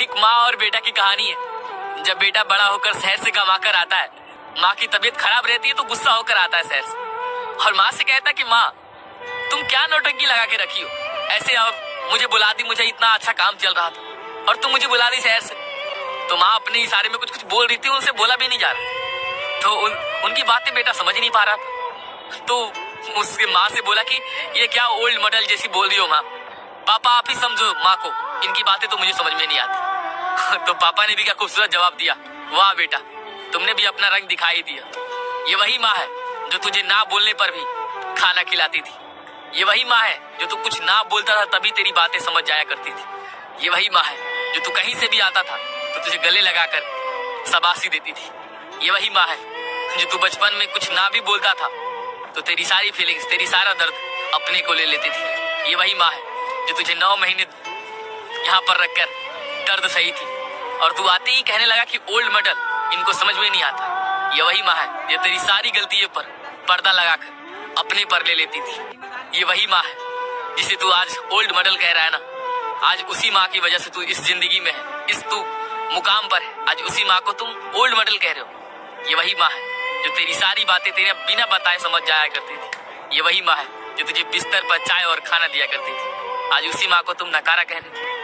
एक माँ और बेटा की कहानी है। जब बेटा बड़ा होकर शहर से कमा कर आता है, माँ की तबीयत खराब रहती है तो गुस्सा होकर आता है शहर से और माँ से कहता है कि माँ तुम क्या नौटंकी लगा के रखी हो, ऐसे अब मुझे बुला दी, मुझे इतना अच्छा काम चल रहा था और तुम मुझे बुला दी शहर से। तो माँ अपने इशारे में कुछ कुछ बोल रही थी, उनसे बोला भी नहीं जा रहा। तो उनकी बातें बेटा समझ नहीं पा रहा था। तो उसके माँ से बोला कि ये क्या ओल्ड मॉडल जैसी बोल रही हो माँ, पापा आप ही समझो माँ को, इनकी बातें तो मुझे समझ में नहीं आती। तो पापा ने भी क्या खूबसूरत जवाब दिया, वाह बेटा तुमने भी अपना रंग दिखा ही दिया। ये वही माँ है जो तुझे ना बोलने पर भी खाना खिलाती थी। ये वही माँ है जो तू कुछ ना बोलता था तभी तेरी बातें समझ जाया करती थी। ये वही माँ है जो तू कहीं से भी आता था तो तुझे गले लगाकर शाबाशी देती थी। ये वही माँ है जो तू बचपन में कुछ ना भी बोलता था तो तेरी सारी फीलिंग्स, तेरी सारा दर्द अपने को ले लेती थी। ये वही माँ है जो तुझे 9 महीने यहाँ पर रखकर दर्द सही थी और तू आते ही कहने लगा कि ओल्ड मॉडल इनको समझ में नहीं आता। ये वही माँ है जो तेरी सारी गलतियों पर पर्दा लगाकर अपने पर ले लेती थी। ये वही माँ है जिसे तू आज ओल्ड मॉडल कह रहा है ना, आज उसी माँ की वजह से तू इस जिंदगी में है, इस तू मुकाम पर है। आज उसी माँ को तुम ओल्ड मॉडल कह रहे हो। ये वही माँ है जो तेरी सारी बातें तेरे बिना बताए समझ जाया करती थी। ये वही माँ है जो तुझे बिस्तर पर चाय और खाना दिया करती थी। आज उसी माँ को तुम नकारा कह रहे हो।